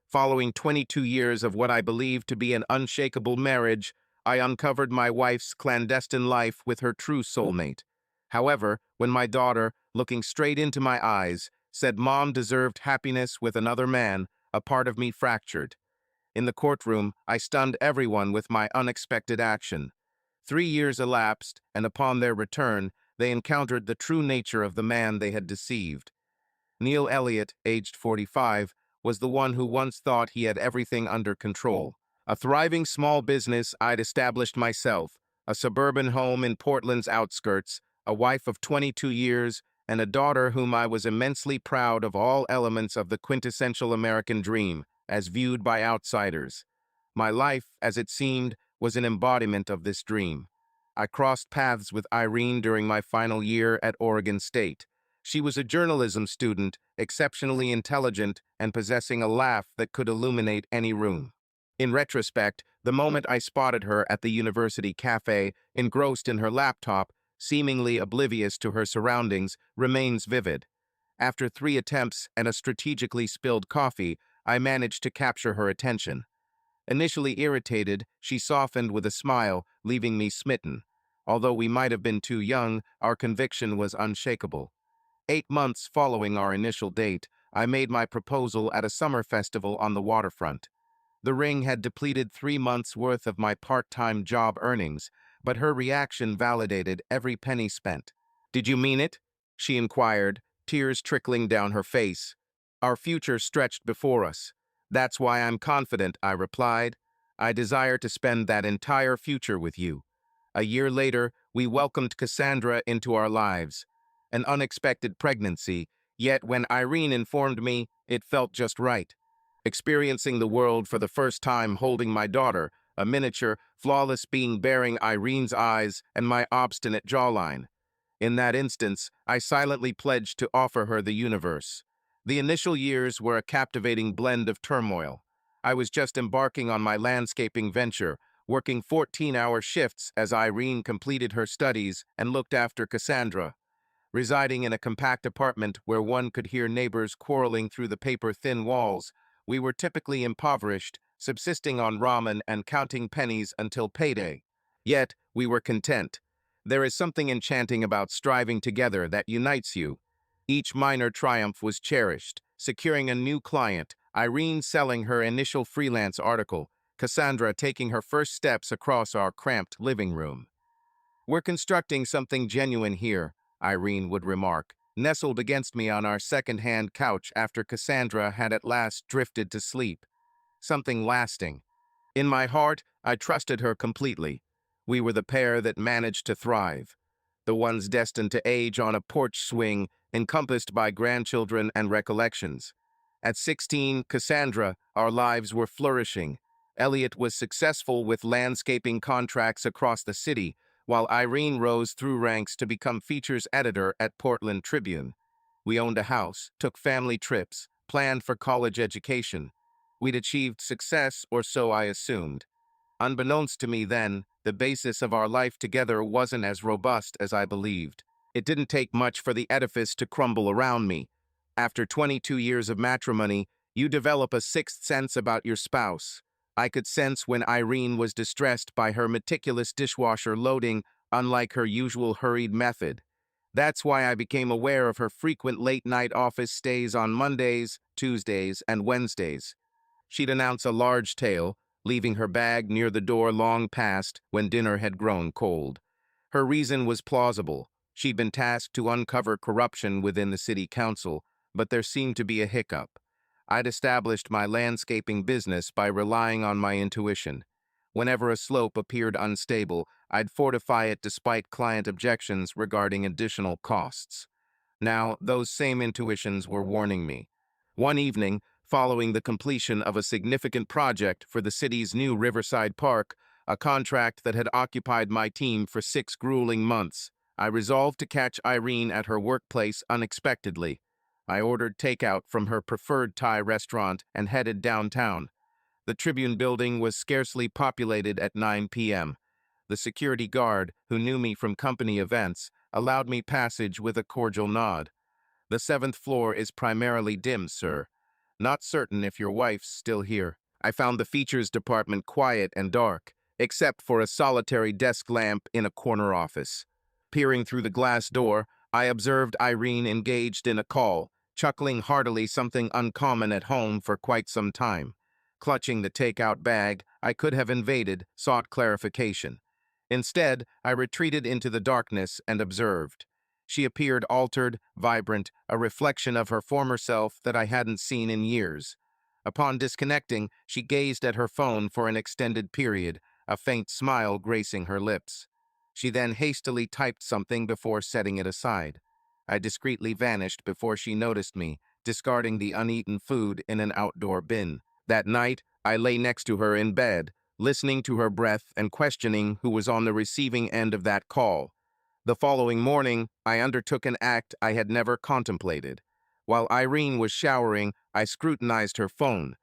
Following 22 years of what I believed to be an unshakable marriage, I uncovered my wife's clandestine life with her true soulmate. However, when my daughter, looking straight into my eyes, said Mom deserved happiness with another man, a part of me fractured. In the courtroom, I stunned everyone with my unexpected action. 3 years elapsed, and upon their return, they encountered the true nature of the man they had deceived. Neil Elliott, aged 45, was the one who once thought he had everything under control. A thriving small business I'd established myself, a suburban home in Portland's outskirts, a wife of 22 years, and a daughter whom I was immensely proud of all elements of the quintessential American dream, as viewed by outsiders. My life, as it seemed, was an embodiment of this dream. I crossed paths with Irene during my final year at Oregon State. She was a journalism student, exceptionally intelligent and possessing a laugh that could illuminate any room. In retrospect, the moment I spotted her at the university cafe, engrossed in her laptop, seemingly oblivious to her surroundings, remains vivid. After 3 attempts and a strategically spilled coffee, I managed to capture her attention. Initially irritated, she softened with a smile, leaving me smitten. Although we might have been too young, our conviction was unshakable. 8 months following our initial date, I made my proposal at a summer festival on the waterfront. The ring had depleted 3 months' worth of my part-time job earnings, but her reaction validated every penny spent. "Did you mean it?" she inquired, tears trickling down her face. Our future stretched before us. "That's why I'm confident," I replied. "I desire to spend that entire future with you." A year later, we welcomed Cassandra into our lives. An unexpected pregnancy, yet when Irene informed me, it felt just right. Experiencing the world for the first time holding my daughter, a miniature, flawless being bearing Irene's eyes and my obstinate jawline. In that instance, I silently pledged to offer her the universe. The initial years were a captivating blend of turmoil. I was just embarking on my landscaping venture, working 14-hour shifts as Irene completed her studies and looked after Cassandra. Residing in a compact apartment where one could hear neighbors quarreling through the paper-thin walls, we were typically impoverished, subsisting on ramen and counting pennies until payday. Yet, we were content. There is something enchanting about striving together that unites you. Each minor triumph was cherished, securing a new client, Irene selling her initial freelance article, Cassandra taking her first steps across our cramped living room. "We're constructing something genuine here," Irene would remark, nestled against me on our second-hand couch after Cassandra had at last drifted to sleep. "Something lasting." In my heart, I trusted her completely. We were the pair that managed to thrive, the ones destined to age on a porch swing, encompassed by grandchildren and recollections. At 16, Cassandra, our lives were flourishing. Elliot was successful with landscaping contracts across the city, while Irene rose through ranks to become features editor at Portland Tribune. We owned a house, took family trips, planned for college education. We'd achieved success, or so I assumed. Unbeknownst to me then, the basis of our life together wasn't as robust as I believed. It didn't take much for the edifice to crumble around me. After 22 years of matrimony, you develop a sixth sense about your spouse. I could sense when Irene was distressed by her meticulous dishwasher loading, unlike her usual hurried method. That's why I became aware of her frequent late-night office stays on Mondays, Tuesdays, and Wednesdays. She'd announce a large tale, leaving her bag near the door long past when dinner had grown cold. Her reason was plausible. She'd been tasked to uncover corruption within the city council, but there seemed to be a hiccup. I'd established my landscaping business by relying on my intuition. Whenever a slope appeared unstable, I'd fortify it despite client objections regarding additional costs. Now, those same intuitions were warning me. One evening, following the completion of a significant project for the city's new Riverside Park, a contract that had occupied my team for 6 grueling months, I resolved to catch Irene at her workplace unexpectedly. I ordered takeout from her preferred Thai restaurant and headed downtown. The Tribune building was scarcely populated at 9 p.m. The security guard, who knew me from company events, allowed me passage with a cordial nod. "The 7th floor is primarily dim, sir. Not certain if your wife's still here. I found the features department quiet and dark, except for a solitary desk lamp in a corner office. Peering through the glass door, I observed Irene engaged in a call, chuckling heartily, something uncommon at home for quite some time. Clutching the takeout bag, I could have invaded, sought clarification. Instead, I retreated into the darkness and observed. She appeared altered, vibrant, a reflection of her former self that I hadn't seen in years. Upon disconnecting, she gazed at her phone for an extended period, a faint smile gracing her lips. She then hastily typed something before setting it aside. I discreetly vanished before she noticed me, discarding the uneaten food in an outdoor bin. That night, I lay next to her in bed, listening to her breath and questioning who was on the receiving end of that call. The following morning, I undertook an act I had never contemplated. While Irene was showering, I scrutinized her phone.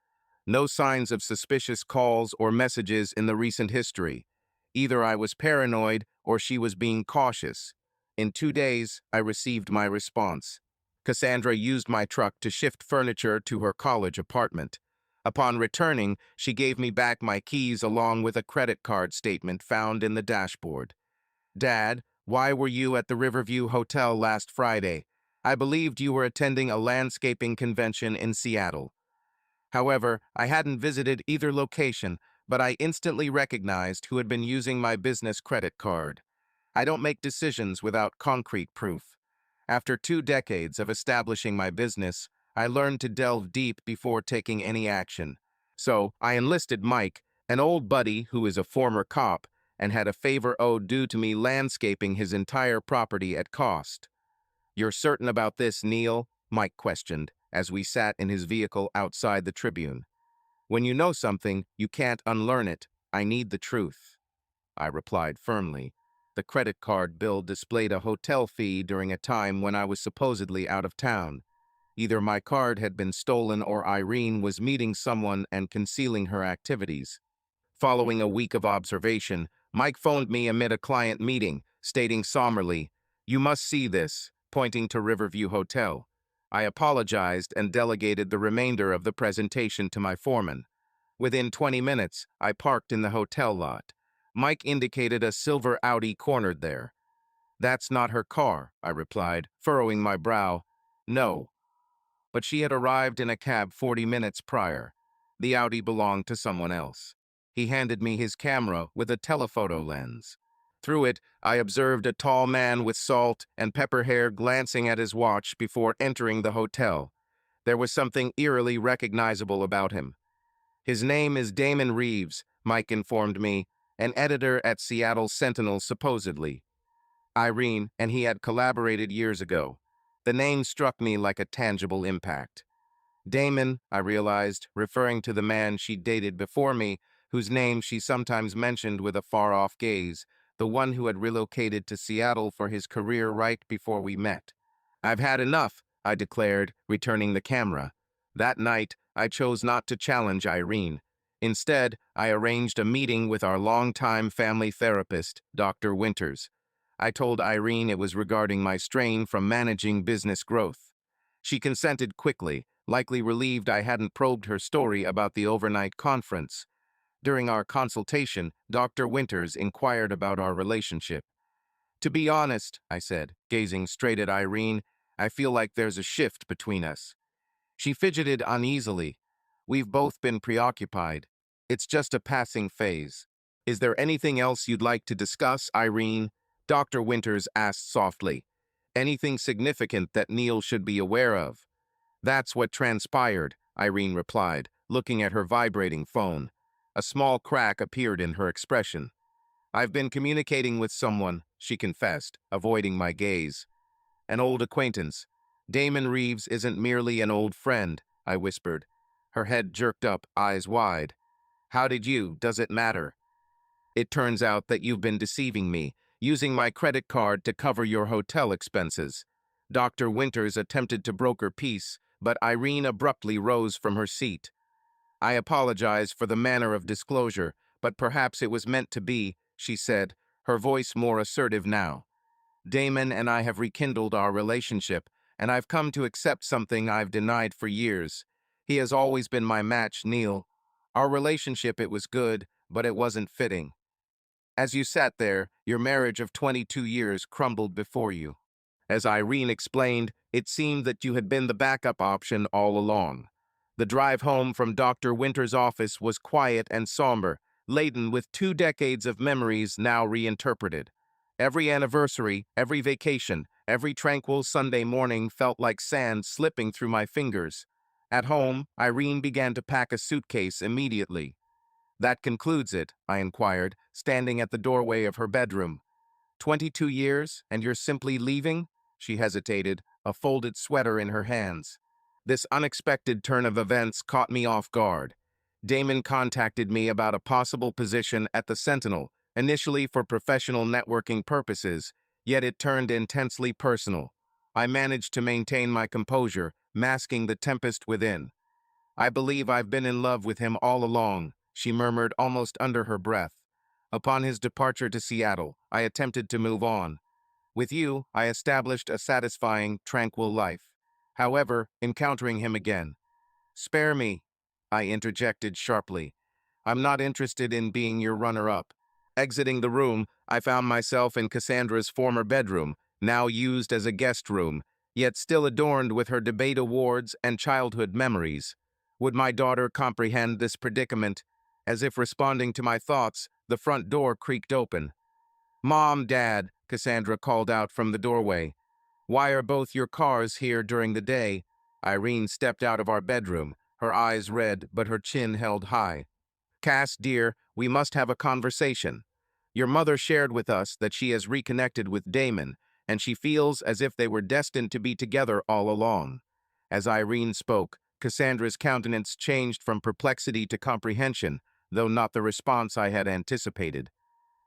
No signs of suspicious calls or messages in the recent history. Either I was paranoid or she was being cautious. In 2 days, I received my response. Cassandra used my truck to shift furniture to her college apartment. Upon returning, she gave me back my keys along with a credit card statement found in the dashboard. Dad, why were you at the Riverview Hotel last Friday? I believed you were attending a landscaping convention in Seattle. However, I hadn't visited either location, but I instantly recognized who had been using my business credit card. I don't make decisions without concrete proof. After 2 decades of establishing my business, I learned to delve deep before taking any action. So, I enlisted Mike, an old buddy who is a former cop, and had a favor owed due to me landscaping his entire property at cost. "You're certain about this, Neil?" Mike questioned, as we sat in his vehicle outside the Tribune. "When you know something, you can't unlearn it. I need the truth," I replied firmly. The credit card bill displayed a hotel fee during a time when I was supposedly out of town. Either my card had been stolen or Irene was meeting someone and concealing her activities. Following a week of observation, Mike phoned me amid a client meeting, stating somberly, "You must see this," pointing to Riverview Hotel. I apologized and delegated the remainder of the presentation to my foreman. Within 20 minutes, I parked in the hotel lot. Mike indicated a silver Audi cornered there. "That's not her car," I replied, furrowing my brow. "No, but she had arrived in a cab 40 minutes prior. The Audi belonged to someone else." He handed me his camera with a telephoto lens. Through it, I observed a tall man with salt and pepper hair glancing at his watch before entering the hotel. There was something eerily recognizable about him. "His name is Damon Reeves," Mike informed me, "an editor at Seattle Sentinel supposedly. Irene and he had collaborated years ago." The name struck me like a tangible impact. Damon, I realized, referring to the man she dated before me, whose name she sometimes mentioned with a far-off gaze, the one who had relocated to Seattle for his career right before we met. "I've had enough," I declared, returning the camera. That night, I chose not to challenge Irene. Instead, I arranged a meeting with our longtime family therapist, Dr. Winters. I told Irene it was regarding my strain from managing business growth. She consented quickly, likely relieved I hadn't probed her story about the overnight conference. During our consultation, Dr. Winters inquired about our relationship. "To be honest," I said, gazing straight at Irene, "I feel like there's a shift between us." She fidgeted uneasily. "We've both been preoccupied. It's just a passing phase." "Is there anything else you'd like to discuss, Irene?" Dr. Winters asked softly. "Anything significant that Neil should be aware of?" "That's what transpired," Irene replied, looking at her vibrating phone. A small crack appeared in her expression. "I've been communicating with someone," she confessed, avoiding my gaze. "An old acquaintance. Damon Reeves isn't merely an old friend," I whispered. Her head jerked up, eyes wide. Does it matter?" "It turns out that you've been deceiving me, using my credit card to cover your hotel expenses." Dr. Winters attempted to broker peace, but Irene abruptly rose from her seat. "I apologize for the manner of disclosure, but perhaps it was meant to be," she said, her voice more assertive now. "Damon and I have rekindled our relationship, and I've come to accept something I've denied for years. He has always been my match, Neil. Our relationship, it was good, but it wasn't fitting. As you sat there, your marriage of 22 years crumbled before you. As Irene explained, it seemed that you had been the backup option all along. The drive home from Dr. Winter's office was quiet and somber, laden with 2 decades of memories now reinterpreted. Every anniversary, every vacation, every tranquil Sunday morning felt like sand slipping through my fingers. At home, Irene began to pack a suitcase immediately. "That concludes it," I inquired, standing at the doorway of her bedroom. 22 years, and you're simply leaving?" She hesitated, a folded sweater in her hands. This unexpected turn of events caught me off guard. Damon contacted me about a possible position at the Sentinel, initially for professional networking purposes, yet it turned intensely personal. I managed to maintain my composure, masking the tempest within. "I believe I've been in love with him all along," she murmured almost under her breath. "Upon his departure to Seattle, I attempted to move on. With you, I established a satisfying, tranquil life. However, encountering him again—" "Spare me," I interjected sharply. "I'm not interested in being your runner-up." Exiting the room, I found myself in Cassandra's former bedroom, now used as a guest room, yet still adorned with her debate awards and childhood memories. Would my daughter comprehend this predicament? As if responding to my thoughts, the front door creaked open. "Mom, Dad," Cassandra called out from the doorway. "Why are both your cars here during the day?" Irene stepped out of our bedroom, her eyes red but her chin held high. "Cass, dear, we must have a conversation. Your mother shared with us that she has reconnected with Damon, and she feels as if they were destined to be together all along." As Irene spoke, Cassandra's countenance changed from perplexity to comprehension, though not the response I had anticipated.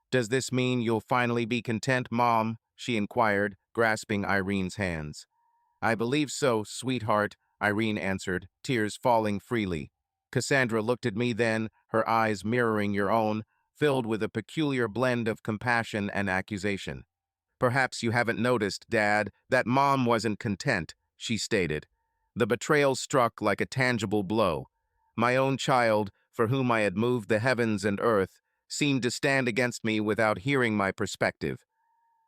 "Does this mean you'll finally be content, Mom?" she inquired, grasping Irene's hands. "I believe so, sweetheart," Irene answered, tears falling freely. Cassandra looked at me then, her eyes mirroring your own, filled with a peculiar blend of compassion and accusation. "Perhaps you haven't noticed, Dad, that Mom wasn't content," she stated. The betrayal struck like a tangible blow. My own child, for whom I had moved the heavens and earth, seemed to stand against me without hearing my perspective.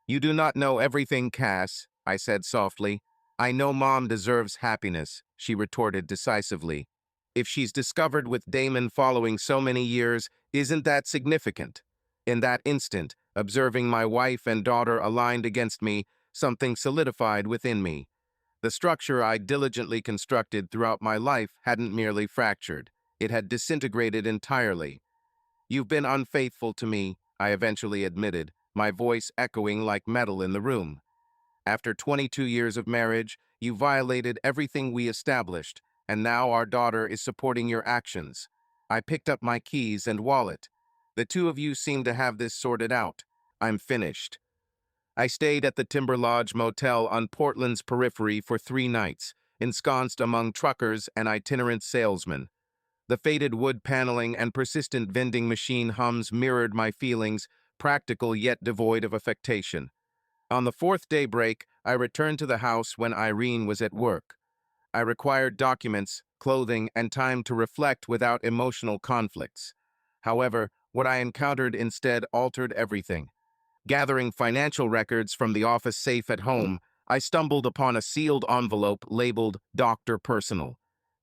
"You do not know everything, Cass," I said softly. "I know Mom deserves happiness," she retorted decisively. "If she's discovered with Damon following so many years, isn't that significant?" In that instant, observing my wife and daughter aligned against me, something solidified within me. The structure I diligently constructed throughout my life hadn't merely fractured. It had disintegrated entirely. "You've been unfaithful to me," I eventually admitted, my voice echoing like metal in the room. "After 22 years of marriage, you violated everything we established, and now our daughter is supporting your actions." I picked up my keys and wallet. "The two of you seem to have this sorted out. I'm finished." I stayed at the Timber Lodge Motel on Portland's periphery for 3 nights, ensconced among truckers and itinerant salesmen. The faded wood paneling and persistent vending machine hums mirrored my feelings, practical yet devoid of affectation. On the fourth daybreak, I returned to the house when Irene was at work. I required documents, clothing, and time to reflect without emotional conflicts. However, what I encountered instead altered everything. Gathering financial records from the office safe at home, I stumbled upon a sealed envelope labeled Dr. Personal.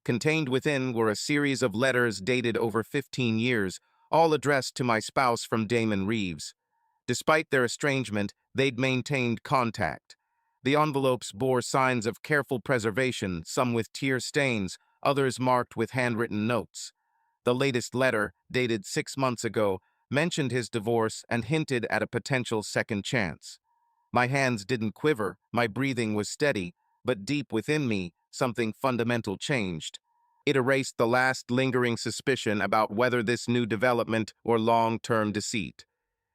Contained within were a series of letters dated over 15 years, all addressed to my spouse from Damon Reeves. Despite their estrangement, they'd maintained contact. The envelopes bore signs of careful preservation, some with tear stains, others marked with handwritten notes. The latest letter, dated 6 months ago, mentioned his divorce and hinted at a potential second chance. My hands didn't quiver, my breathing was steady, but deep within me, something fundamental changed. It erased the last lingering suspicion about whether this new development or long-term deceit.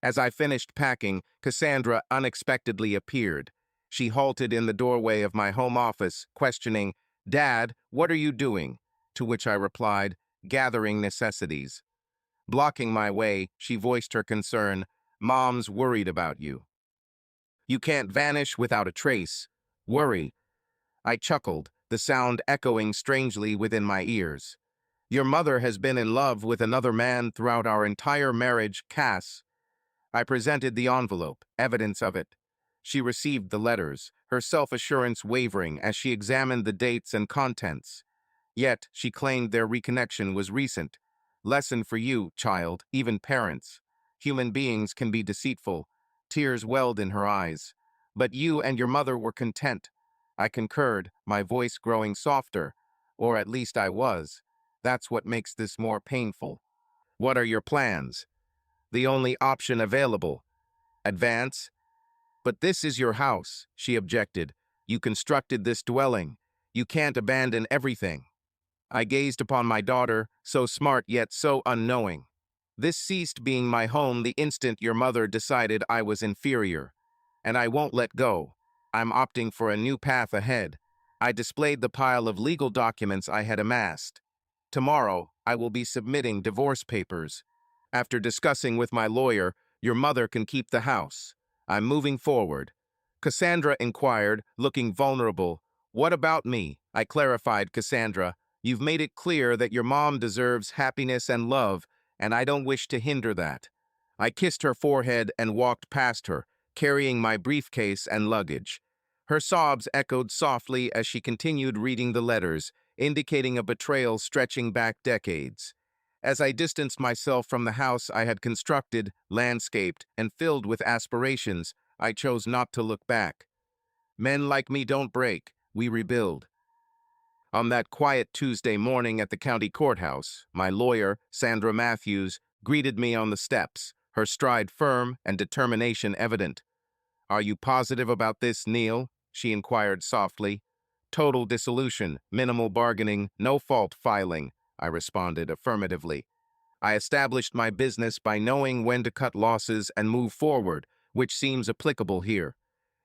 As I finished packing, Cassandra unexpectedly appeared. She halted in the doorway of my home office, questioning, "Dad, what are you doing?" To which I replied, "Gathering necessities." Blocking my way, she voiced her concern, "Mom's worried about you. You can't vanish without a trace." "Worry?" I chuckled, the sound echoing strangely within my ears. Your mother has been in love with another man throughout our entire marriage, Cass. I presented the envelope, evidence of it. She received the letters, her self-assurance wavering as she examined the dates and contents. Yet, she claimed their reconnection was recent. Lesson for you, child, even parents. Human beings can be deceitful. Tears welled in her eyes. But you and your mother were content. I concurred, my voice growing softer. Or at least I was. That's what makes this more painful. What are your plans? The only option available. Advance? But this is your house, she objected. You constructed this dwelling. You can't abandon everything. I gazed upon my daughter, so smart yet so unknowing. This ceased being my home the instant your mother decided I was inferior. And I won't let go. I'm opting for a new path ahead. I displayed the pile of legal documents I had amassed. Tomorrow, I will be submitting divorce papers. After discussing with my lawyer, your mother can keep the house. I'm moving forward. Cassandra inquired, looking vulnerable. What about me? I clarified, Cassandra. You've made it clear that your mom deserves happiness and love, and I don't wish to hinder that. I kissed her forehead and walked past her, carrying my briefcase and luggage. Her sobs echoed softly as she continued reading the letters, indicating a betrayal stretching back decades. As I distanced myself from the house I had constructed, landscaped, and filled with aspirations, I chose not to look back. Men like me don't break, we rebuild. On that quiet Tuesday morning at the county courthouse, my lawyer, Sandra Matthews, greeted me on the steps, her stride firm and determination evident. Are you positive about this, Neil? She inquired softly. Total dissolution, minimal bargaining, no fault filing, I responded affirmatively. I established my business by knowing when to cut losses and move forward, which seems applicable here.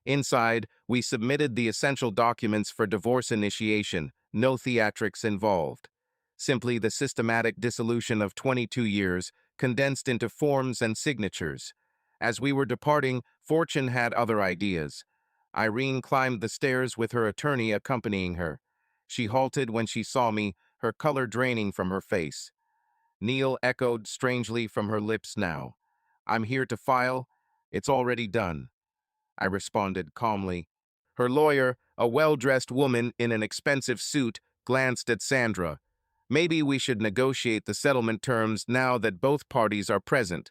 Inside, we submitted the essential documents for divorce initiation, no theatrics involved. Simply the systematic dissolution of 22 years, condensed into forms and signatures. As we were departing, Fortune had other ideas. Irene climbed the stairs with her attorney accompanying her. She halted when she saw me, her color draining from her face. Neil echoed strangely from her lips now. I'm here to file. It's already done. I responded calmly. Her lawyer, a well-dressed woman in an expensive suit, glanced at Sandra. Maybe we should negotiate the settlement terms now that both parties are present.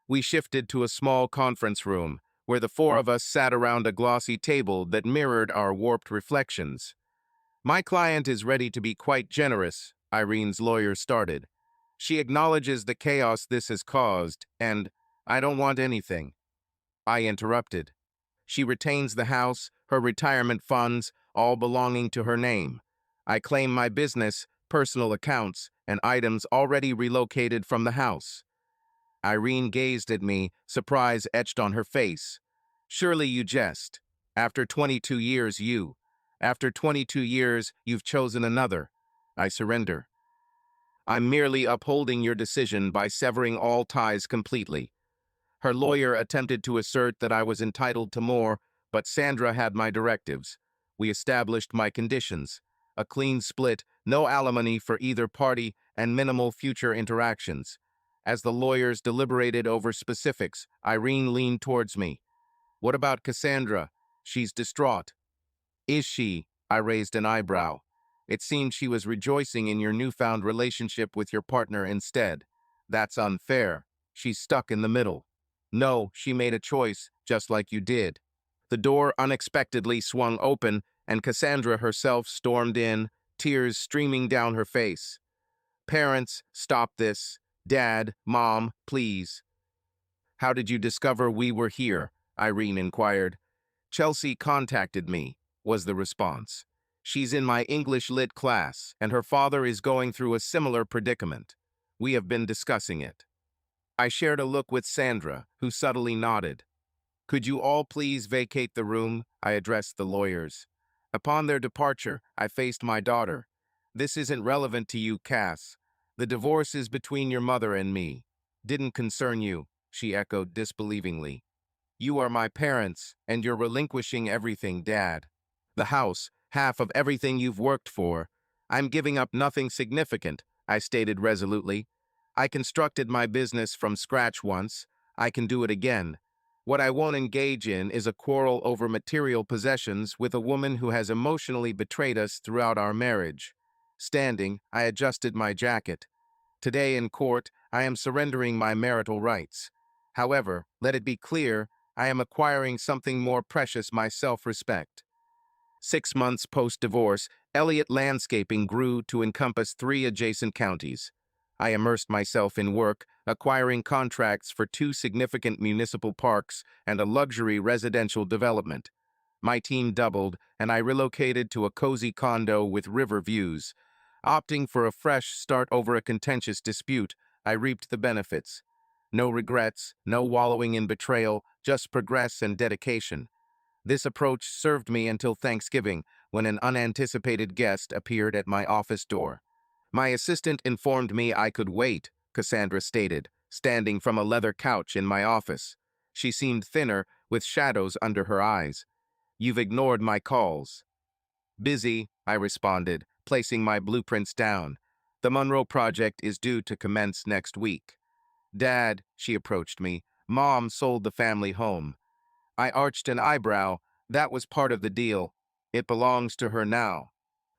We shifted to a small conference room, where the four of us sat around a glossy table that mirrored our warped reflections. My client is ready to be quite generous, Irene's lawyer started. She acknowledges the chaos this has caused, and I don't want anything. I interrupted. She retains the house, her retirement funds, all belonging to her name. I claim my business, personal accounts, and items already relocated from the house. Irene gazed at me, surprise etched on her face. Surely you jest. After 22 years, After 22 years, you've chosen another. I surrender. I'm merely upholding your decision by severing all ties completely. Her lawyer attempted to assert that I was entitled to more, but Sandra had my directives. We established my conditions. A clean split, no alimony for either party, and minimal future interactions. As the lawyers deliberated over specifics, Irene leaned towards me. What about Cassandra? She's distraught. Is she? I raised an eyebrow. It seemed she was rejoicing in your newfound relationship with your partner instead. That's unfair. She's stuck in the middle. No, she made a choice, just like you did. The door unexpectedly swung open, and Cassandra herself stormed in, tears streaming down her face. Parents, stop this. Dad, Mom, please. How did you discover we were here? Irene inquired. Chelsea contacted me, was the response. She's in my English Lit class, and her father is going through a similar predicament. We have been discussing it. I shared a look with Sandra, who subtly nodded. Could you all please vacate the room? I addressed the lawyers. Upon their departure, I faced my daughter. This isn't relevant to you, Cass. The divorce is between your mother and me. Didn't concern you, she echoed disbelievingly. You are my parents, and you're relinquishing everything, Dad. The house, half of everything you've worked for. I'm giving up nothing significant, I stated resolutely. I constructed my business from scratch once. I can do it again. What I won't engage in is a quarrel over material possessions with a woman who has emotionally betrayed us throughout our marriage. Standing, I adjusted my jacket. Today in court, I am surrendering my marital rights. However, let it be clear, I am acquiring something more precious, my self-respect. 6 months post-divorce, Elliott Landscaping grew to encompass 3 adjacent counties. I immersed myself in work, acquiring contracts for 2 significant municipal parks and a luxury residential development. My team doubled, and I relocated to a cozy condo with river views. Opting for a fresh start over a contentious dispute, I reaped the benefits. No regrets, no wallowing in betrayal, just progress and dedication. This approach served me until Thanksgiving, when an unanticipated guest appeared at my office door. My assistant informed me I could wait, Cassandra stated, standing from a leather couch in my office. She seemed thinner, with shadows under her eyes. You've ignored my calls. Busy, I responded, placing my blueprints down. The Monroe project is due to commence next week. Dad, she approached me, Mom sold the family home. I arched an eyebrow. That was part of the deal. It belongs to her now.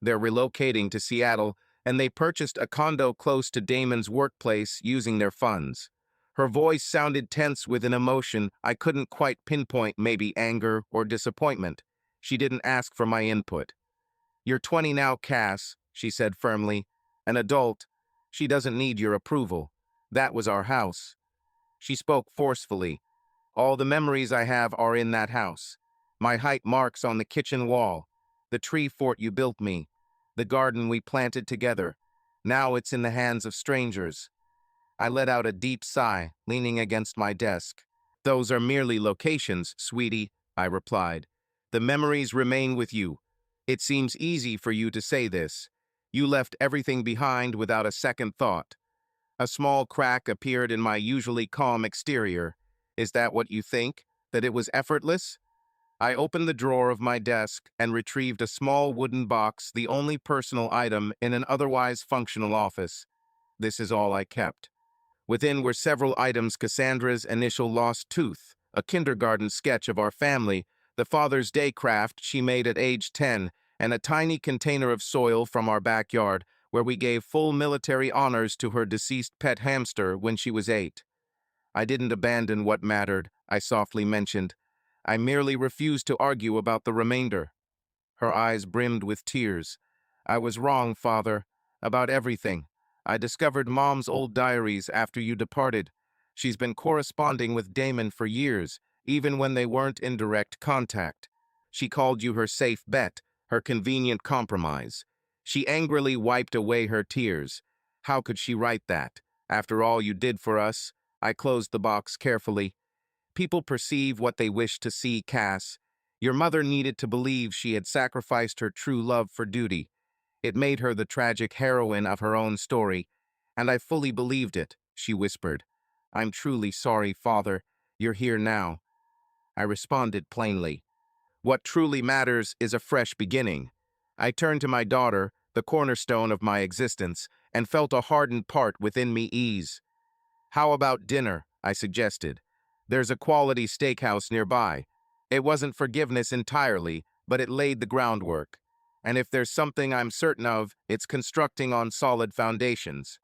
They're relocating to Seattle, and they purchased a condo close to Damon's workplace using their funds. Her voice sounded tense with an emotion I couldn't quite pinpoint, maybe anger or disappointment. She didn't ask for my input. You're 20 now, Cass, she said firmly. An adult. She doesn't need your approval. That was our house. She spoke forcefully. All the memories I have are in that house. My height marks on the kitchen wall, the tree fort you built me, the garden we planted together. Now it's in the hands of strangers. I let out a deep sigh, leaning against my desk. Those are merely locations, sweetie, I replied. The memories remain with you. It seems easy for you to say this. You left everything behind without a second thought. A small crack appeared in my usually calm exterior. Is that what you think? That it was effortless? I opened the drawer of my desk and retrieved a small wooden box, the only personal item in an otherwise functional office. This is all I kept. Within were several items: Cassandra's initial lost tooth, a kindergarten sketch of our family, the Father's Day craft she made at age 10, and a tiny container of soil from our backyard, where we gave full military honors to her deceased pet hamster when she was 8. I didn't abandon what mattered, I softly mentioned. I merely refused to argue about the remainder. Her eyes brimmed with tears. I was wrong, Father, about everything. I discovered Mom's old diaries after you departed. She's been corresponding with Damon for years, even when they weren't in direct contact. She called you her safe bet, her convenient compromise. She angrily wiped away her tears. How could she write that? After all you did for us? I closed the box carefully. People perceive what they wish to see, Cass. Your mother needed to believe she had sacrificed her true love for duty. It made her the tragic heroine of her own story, and I fully believed it, she whispered. I'm truly sorry, Father. You're here now. I responded plainly. What truly matters is a fresh beginning. I turned to my daughter, the cornerstone of my existence, and felt a hardened part within me ease. How about dinner? I suggested. There's a quality steakhouse nearby. It wasn't forgiveness entirely, but it laid the groundwork. And if there's something I'm certain of, it's constructing on solid foundations.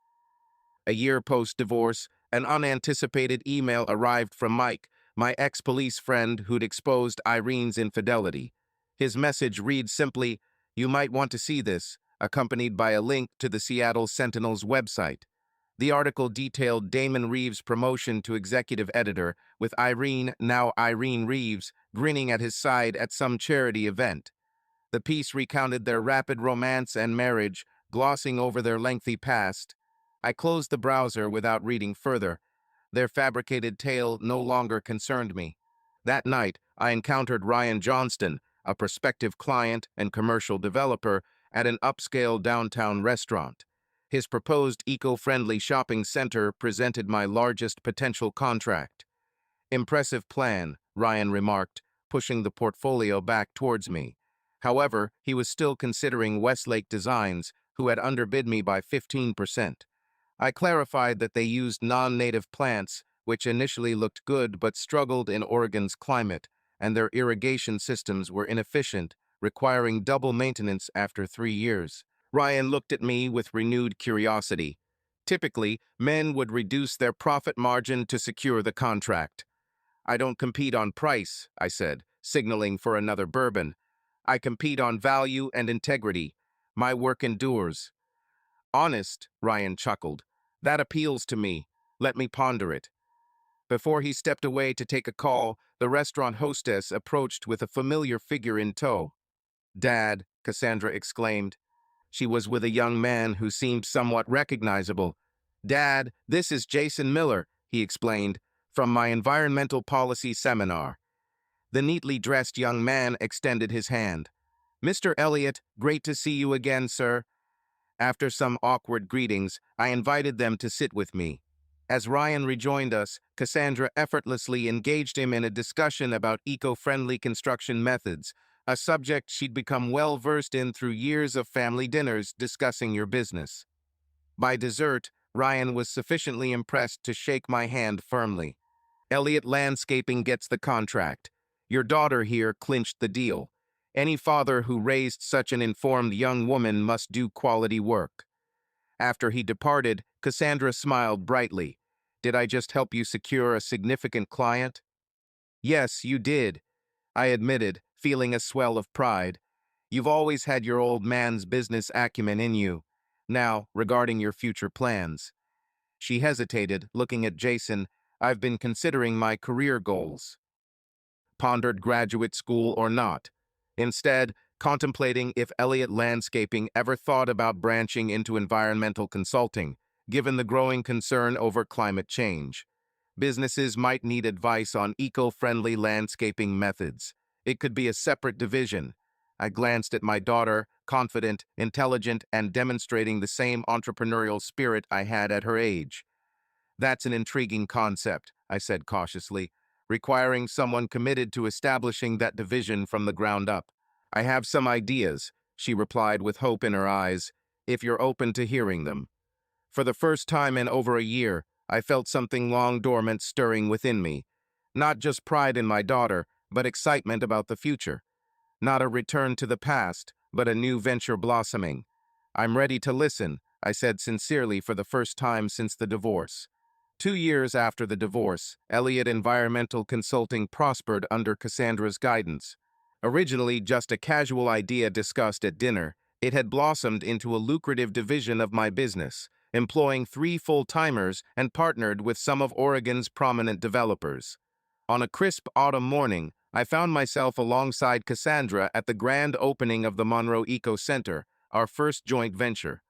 A year post-divorce, an unanticipated email arrived from Mike, my ex-police friend who'd exposed Irene's infidelity. His message read simply, "You might want to see this," accompanied by a link to the Seattle Sentinel's website. The article detailed Damon Reeves' promotion to executive editor, with Irene, now Irene Reeves, grinning at his side at some charity event. The piece recounted their rapid romance and marriage, glossing over their lengthy past. I closed the browser without reading further. Their fabricated tale no longer concerned me. That night, I encountered Ryan Johnston, a prospective client and commercial developer, at an upscale downtown restaurant. His proposed eco-friendly shopping center presented my largest potential contract. Impressive plan, Ryan remarked, pushing the portfolio back towards me. However, he was still considering Westlake Designs, who had underbid me by 15%. I clarified that they used non-native plants, which initially looked good but struggled in Oregon's climate, and their irrigation systems were inefficient, requiring double maintenance after 3 years. Ryan looked at me with renewed curiosity. Typically, men would reduce their profit margin to secure the contract. I don't compete on price, I said, signaling for another bourbon. I compete on value and integrity. My work endures. Honest, Ryan chuckled. That appeals to me. Let me ponder it. Before he stepped away to take a call, the restaurant hostess approached with a familiar figure in tow. Dad, Cassandra exclaimed. She was with a young man who seemed somewhat recognizable. Dad, this is Jason Miller, he explained, from my environmental policy seminar. The neatly dressed young man extended his hand. Mr. Elliott, great to see you again, sir. After some awkward greetings, I invited them to sit with me. As Ryan rejoined us, Cassandra effortlessly engaged him in a discussion about eco-friendly construction methods, a subject she'd become well-versed in through years of family dinners discussing your business. By dessert, Ryan was sufficiently impressed to shake my hand firmly. Elliott Landscaping gets the contract. Your daughter here clinched the deal. Any father who raised such an informed young woman must do quality work. After he departed, Cassandra smiled brightly. Did I just help you secure a significant client? Yes, you did, I admitted, feeling a swell of pride. You've always had your old man's business acumen in you. Now, regarding your future plans. She hesitated, looking at Jason. I've been considering my career goals. Pondered graduate school or not. Instead, contemplating if Elliott Landscaping ever thought about branching into environmental consulting, given the growing concern over climate change. Businesses might need advice on eco-friendly landscaping methods. It could be a separate division. I glanced at my daughter, confident, intelligent, and demonstrating the same entrepreneurial spirit I had at her age. That's an intriguing concept, I said cautiously, requiring someone committed to establishing that division from the ground up. I have some ideas, she replied with hope in her eyes, if you're open to hearing them. For the first time in over a year, I felt something long dormant stirring within me. Not just pride in my daughter, but excitement about the future. Not a return to the past, but a new venture blossoming. I'm ready to listen, I said sincerely for the first time since the divorce. 2 years after the divorce, Elliott Environmental Consulting prospered under Cassandra's guidance. Originally just a casual idea discussed at dinner, it had blossomed into a lucrative division of my business, employing 3 full-timers and partnered with some of Oregon's prominent developers. On a crisp autumn morning, I found myself alongside Cassandra at the grand opening of the Monroe Eco Center, our first joint venture.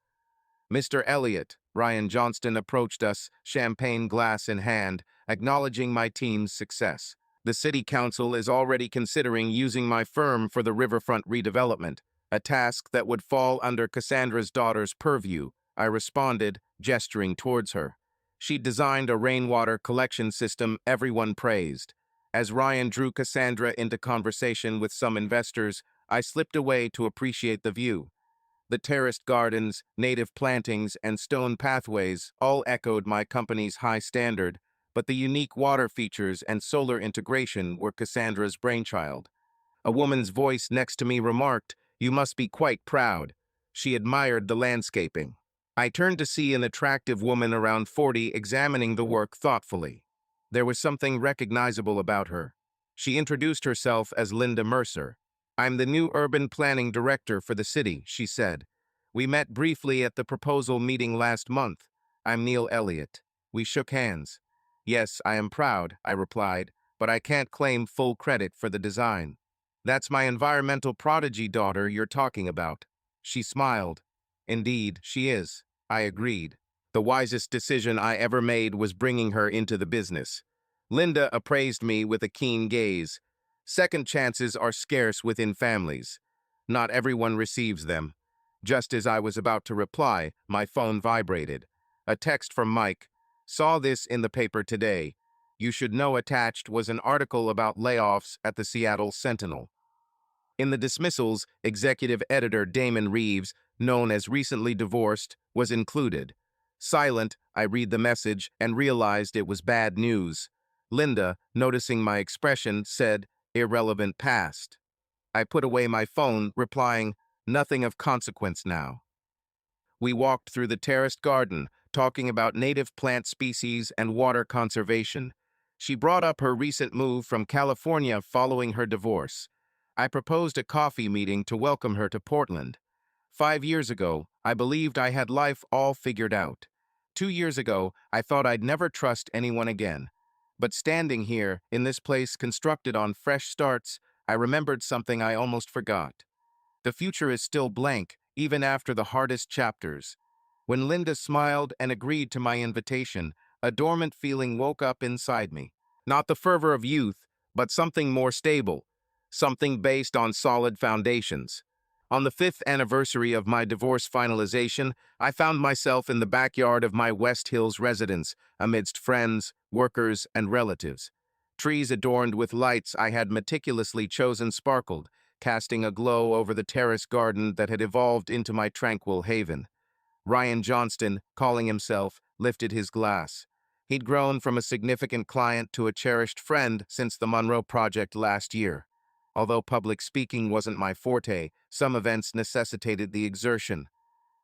Mr. Elliott, Ryan Johnston approached us, champagne glass in hand, acknowledging my team's success. The city council is already considering using my firm for the riverfront redevelopment, a task that would fall under Cassandra's daughter's purview, I responded, gesturing towards her. She designed a rainwater collection system everyone praised. As Ryan drew Cassandra into conversation with some investors, I slipped away to appreciate the view. The terraced gardens, native plantings, and stone pathways all echoed my company's high standard, but the unique water features and solar integration were Cassandra's brainchild. A woman's voice next to me remarked, "You must be quite proud." She admired the landscaping. I turned to see an attractive woman around 40 examining the work thoughtfully. There was something recognizable about her. She introduced herself as Linda Mercer. I'm the new urban planning director for the city, she said. We met briefly at the proposal meeting last month. I'm Neil Elliott. We shook hands. Yes, I am proud, I replied, but I can't claim full credit for the design. That's my environmental prodigy daughter you're talking about. She smiled. Indeed, she is. I agreed. The wisest decision I ever made was bringing her into the business. Linda appraised me with a keen gaze. Second chances are scarce within families. Not everyone receives them. Just as I was about to reply, my phone vibrated. A text from Mike. Saw this in the paper today. You should know attached was an article about layoffs at the Seattle Sentinel. In the dismissals, executive editor Damon Reeves, known as recently divorced, was included. Silent, I read the message and realized it was bad news. Linda, noticing my expression, said, "Irrelevant past." I put away my phone, replying, "Nothing of consequence now." We walked through the terraced garden, talking about native plant species and water conservation. She brought up her recent move from California following her divorce. I proposed a coffee meeting to welcome her to Portland. 5 years ago, I believed I had life all figured out. 2 years ago, I thought I'd never trust anyone again. But standing here, in this place constructed on fresh starts, I remembered something I almost forgot. The future is still blank, even after the hardest chapters. When Linda smiled and agreed to my invitation, a dormant feeling woke up inside me. Not the fervor of youth, but something more stable, something based on solid foundations. On the 5th anniversary of my divorce finalization, I found myself in the backyard of my West Hills residence, amidst friends, workers, and relatives. Trees adorned with lights I had meticulously chosen sparkled, casting a glow over the terrace garden that had evolved into my tranquil haven. Ryan Johnston, calling himself, lifted his glass. He'd grown from a significant client to a cherished friend since the Monroe Project last year. Although public speaking wasn't my forte, some events necessitated the exertion.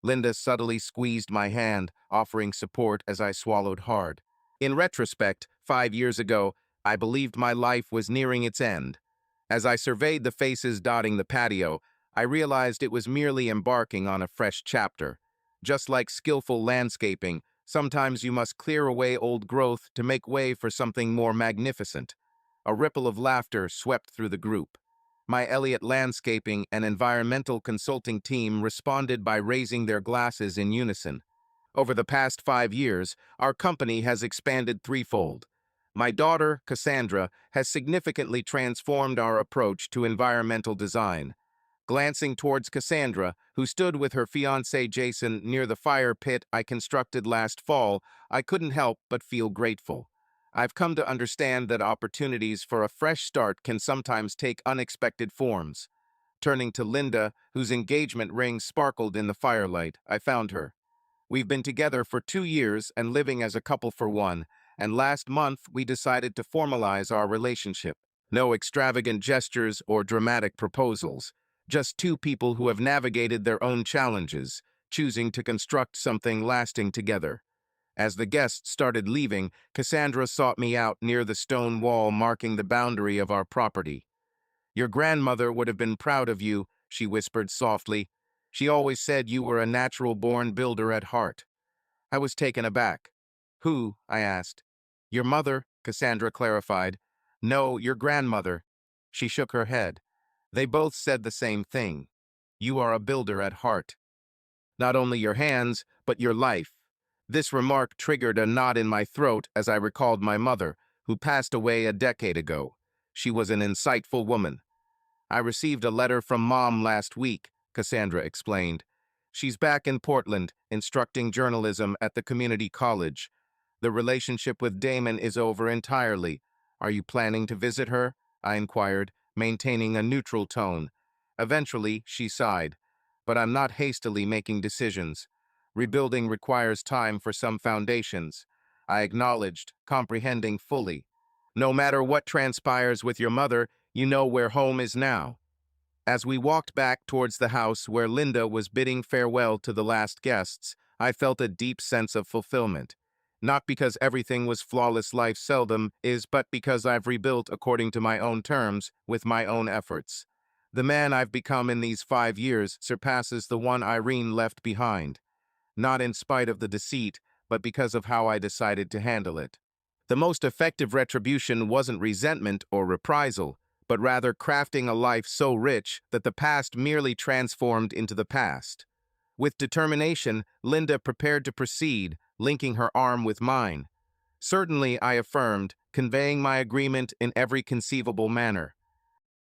Linda subtly squeezed my hand, offering support as I swallowed hard. In retrospect, 5 years ago, I believed my life was nearing its end. As I surveyed the faces dotting the patio, I realized it was merely embarking on a fresh chapter. Just like skillful landscaping, sometimes you must clear away old growth to make way for something more magnificent. A ripple of laughter swept through the group. My Elliott Landscaping and Environmental Consulting team responded by raising their glasses in unison. Over the past 5 years, our company has expanded threefold. My daughter, Cassandra, has significantly transformed our approach to environmental design. Glancing towards Cassandra, who stood with her fiancé Jason near the fire pit I constructed last fall, I couldn't help but feel grateful. I've come to understand that opportunities for a fresh start can sometimes take unexpected forms. Turning to Linda, whose engagement ring sparkled in the firelight, I found her. We've been together for 2 years and living as a couple for one, and last month we decided to formalize our relationship. No extravagant gestures or dramatic proposals, just two people who have navigated their own challenges, choosing to construct something lasting together. As the guests started leaving, Cassandra sought me out near the stone wall marking the boundary of our property. "Your grandmother would have been proud of you," she whispered softly. "She always said you were a natural-born builder at heart." I was taken aback. "Who?" I asked. "Your mother," Cassandra clarified. "No, your grandmother." She shook her head. "They both said the same thing. You are a builder at heart. Not only your hands, but your life." This remark triggered a knot in my throat as I recalled my mother, who passed away a decade ago. She was an insightful woman. "I received a letter from Mom last week," Cassandra explained. "She's back in Portland, instructing journalism at the community college. The relationship with Damon is over entirely. Are you planning to visit her?" I inquired, maintaining a neutral tone. Eventually, she sighed. "But I'm not hastily making decisions. Rebuilding requires time for some foundations." I acknowledged, comprehending fully. "No matter what transpires with your mother, you know where home is now." As we walked back towards the house where Linda was bidding farewell to the last guests, I felt a deep sense of fulfillment. Not because everything was flawless, life seldom is, but because I've rebuilt according to my own terms, with my own efforts. The man I've become in these 5 years surpasses the one Irene left behind. Not in spite of the deceit, but because of how I decided to handle it. The most effective retribution wasn't resentment or reprisal, but rather crafting a life so rich that the past merely transformed into the past. With determination, Linda prepared to proceed, linking her arm with mine. "Certainly," I affirmed, conveying my agreement in every conceivable manner.